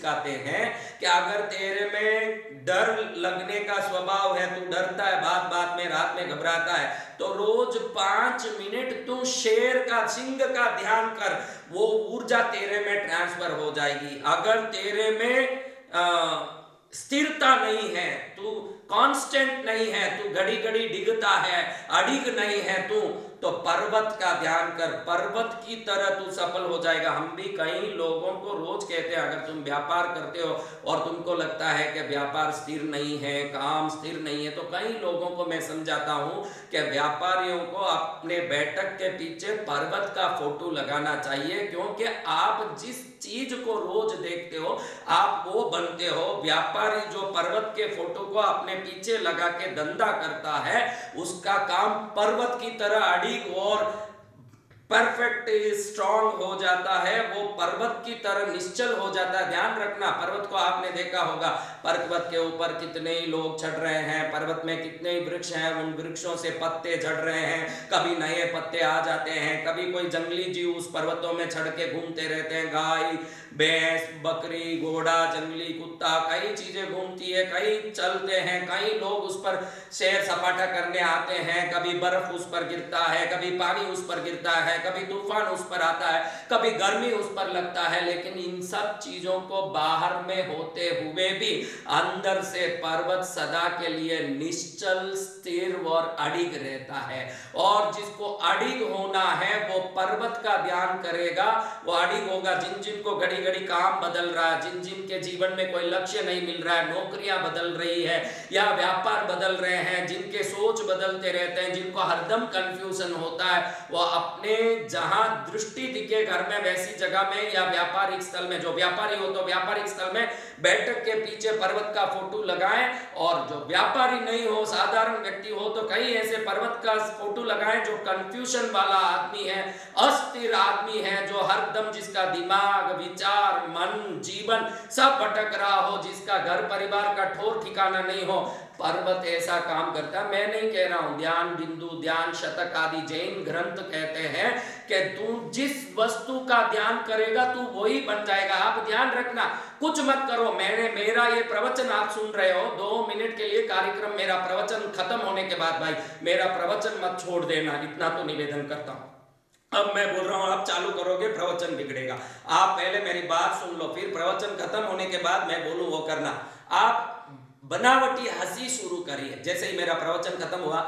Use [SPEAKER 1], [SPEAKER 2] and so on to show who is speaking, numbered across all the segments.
[SPEAKER 1] सिखाते हैं कि अगर तेरे में डर लगने का स्वभाव है, तू डरता है, बात बात में रात में घबराता है, तो रोज 5 मिनट तू शेर का, सिंह का ध्यान कर, वो ऊर्जा तेरे में ट्रांसफर हो जाएगी। अगर तेरे में स्थिरता नहीं है, तू कांस्टेंट नहीं है, तू घड़ी घड़ी डिगता है, अडिग नहीं है तू, तो पर्वत का ध्यान कर, पर्वत की तरह तू सफल हो जाएगा। हम भी कई लोगों को रोज कहते हैं, अगर तुम व्यापार करते हो और तुमको लगता है कि व्यापार स्थिर नहीं है, काम स्थिर नहीं है, तो कई लोगों को मैं समझाता हूं कि व्यापारियों को अपने बैठक के पीछे पर्वत का फोटो लगाना चाहिए, क्योंकि आप जिस चीज को रोज देखते हो आप वो बनते हो। व्यापारी जो पर्वत के फोटो को अपने पीछे लगा के धंधा करता है, उसका काम पर्वत की तरह अड़िग और परफेक्ट स्ट्रॉन्ग हो जाता है, वो पर्वत की तरह निश्चल हो जाता है। ध्यान रखना, पर्वत को आपने देखा होगा, पर्वत के ऊपर कितने ही लोग चढ़ रहे हैं, पर्वत में कितने ही वृक्ष हैं, उन वृक्षों से पत्ते झड़ रहे हैं, कभी नए पत्ते आ जाते हैं, कभी कोई जंगली जीव उस पर्वतों में चढ़ के घूमते रहते हैं, गाय भैंस बकरी घोड़ा जंगली कुत्ता, कई चीजें घूमती है, कई चलते हैं, कई लोग उस पर सैर सपाटा करने आते हैं, कभी बर्फ उस पर गिरता है, कभी पानी उस पर गिरता है, कभी तूफान उस पर आता है, कभी गर्मी उस पर लगता है, लेकिन इन सब चीजों को बाहर में होते हुए भी अंदर से पर्वत सदा के लिए निश्चल, स्थिर और अडिग रहता है। और जिसको अडिग होना है वो पर्वत का ध्यान करेगा, वो अडिग होगा। जिन जिन को घड़ी घड़ी काम बदल रहा है, जिन जिन के जीवन में कोई लक्ष्य नहीं मिल रहा है, नौकरियां बदल रही है या व्यापार बदल रहे हैं, जिनके सोच बदलते रहते हैं, जिनको हरदम कंफ्यूजन होता है, वो अपने जहां दृष्टि दिखे घर में वैसी जगह में या व्यापारिक स्थल में, जो व्यापारी हो तो व्यापारिक स्थल में बैठक के पीछे पर्वत का फोटो लगाएं, और जो व्यापारी नहीं हो, साधारण व्यक्ति हो, तो कई ऐसे पर्वत का फोटो लगाएं जो कंफ्यूजन वाला आदमी है, अस्थिर आदमी है, जो हरदम जिसका दिमाग, विचार, मन, जीवन सब भटक रहा हो, जिसका घर परिवार का ठोर ठिकाना नहीं हो। पर्वत ऐसा काम करता है। मैं नहीं कह रहा हूं, ध्यान बिंदु, ध्यान शतक आदि जैन ग्रंथ कहते हैं कि तू जिस वस्तु का ध्यान करेगा तू वही बन जाएगा। आप ध्यान रखना, कुछ मत करो। मेरा ये प्रवचन आप सुन रहे हो, 2 मिनट के लिए कार्यक्रम, मेरा प्रवचन खत्म होने के बाद भाई मेरा प्रवचन मत छोड़ देना, इतना तो निवेदन करता हूं। अब मैं बोल रहा हूं, आप चालू करोगे प्रवचन बिगड़ेगा। आप पहले मेरी बात सुन लो, फिर प्रवचन खत्म होने के बाद मैं बोलूं वो करना। आप बनावटी हंसी शुरू करिए। जैसे ही मेरा प्रवचन खत्म हुआ,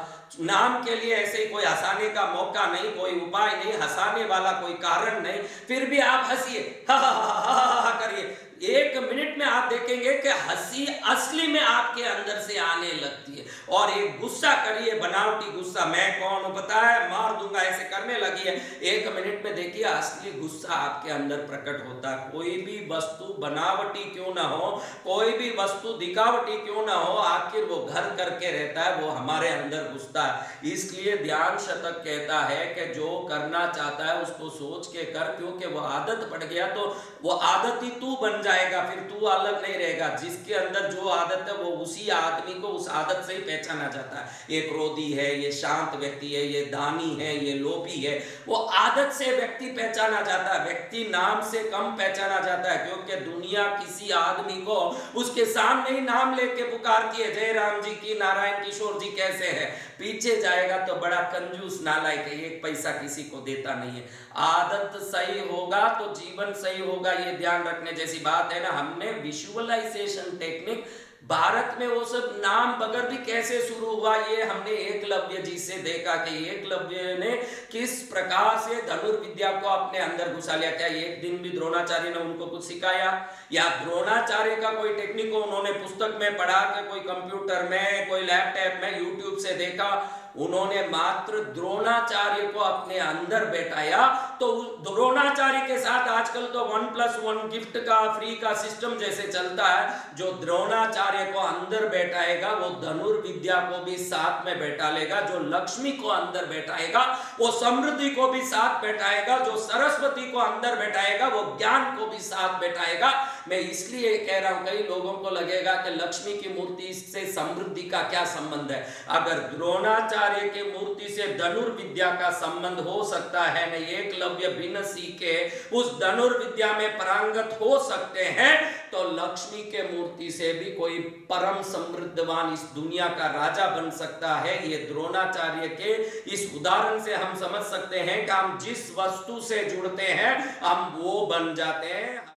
[SPEAKER 1] नाम के लिए ऐसे ही कोई हंसाने का मौका नहीं, कोई उपाय नहीं, हंसाने वाला कोई कारण नहीं, फिर भी आप हंसिए, हा हा हा हा हा करिए। 1 मिनट में आप देखेंगे कि हंसी असली में आपके अंदर से आने लगती है। और एक गुस्सा करिए, बनावटी गुस्सा, मैं कौन हूं पता है, मार दूंगा, ऐसे करने लगी है। 1 मिनट में देखिए असली गुस्सा आपके अंदर प्रकट होता है। कोई भी वस्तु बनावटी क्यों ना हो, कोई भी वस्तु दिखावटी क्यों ना हो, आखिर वो घर करके रहता है, वो हमारे अंदर घुसता है। इसलिए ध्यान शतक कहता है कि जो करना चाहता है उसको सोच के कर, क्योंकि वो आदत पड़ गया तो वो आदत ही तू बन जाएगा, फिर तू अलग नहीं रहेगा। जिसके अंदर जो आदत है वो उसी आदमी को उस आदत से ही पहचाना जाता है। ये क्रोधी है, ये शांत व्यक्ति है, ये दानी है, ये लोभी है, वो आदत से व्यक्ति पहचाना जाता है। व्यक्ति नाम से कम पहचाना जाता है, क्योंकि दुनिया किसी आदमी को उसके सामने ही नाम लेके पुकारती है, जय राम जी की, नारायण किशोर जी कैसे है, पीछे जाएगा तो बड़ा कंजूस नालायक है, 1 पैसा किसी को देता नहीं है। आदत सही होगा तो जीवन सही होगा, ये ध्यान रखने जैसी बात है ना। हमने विजुअलाइजेशन टेक्निक, भारत में वो सब नाम बगैर भी कैसे शुरू हुआ, ये हमने एकलव्य जी से देखा कि एकलव्य ने किस प्रकार से धनुर्विद्या को अपने अंदर घुसा लिया। क्या एक दिन भी द्रोणाचार्य ने उनको कुछ सिखाया, या द्रोणाचार्य का कोई टेक्निक को उन्होंने पुस्तक में पढ़ा के, कोई कंप्यूटर में, कोई लैपटॉप में, यूट्यूब से देखा? उन्होंने मात्र द्रोणाचार्य को अपने अंदर बैठाया। तो द्रोणाचार्य के साथ आजकल तो 1+1 गिफ्ट का फ्री का सिस्टम जैसे चलता है। जो द्रोणाचार्य को अंदर बैठाएगा वो धनुर्विद्या को भी साथ में बैठा लेगा, जो लक्ष्मी को अंदर बैठाएगा वो समृद्धि को भी साथ बैठाएगा, जो सरस्वती को अंदर बैठाएगा वो ज्ञान को भी साथ बैठाएगा। मैं इसलिए कह रहा हूं, कई लोगों को लगेगा कि लक्ष्मी की मूर्ति से समृद्धि का क्या संबंध है। अगर द्रोणाचार्य के मूर्ति से धनुर्विद्या का संबंध हो सकता है न, एकलव्य बिना सीखे उस धनुर्विद्या में पारंगत हो सकते हैं, तो लक्ष्मी के मूर्ति से भी कोई परम समृद्धवान इस दुनिया का राजा बन सकता है। ये द्रोणाचार्य के इस उदाहरण से हम समझ सकते हैं कि हम जिस वस्तु से जुड़ते हैं हम वो बन जाते हैं।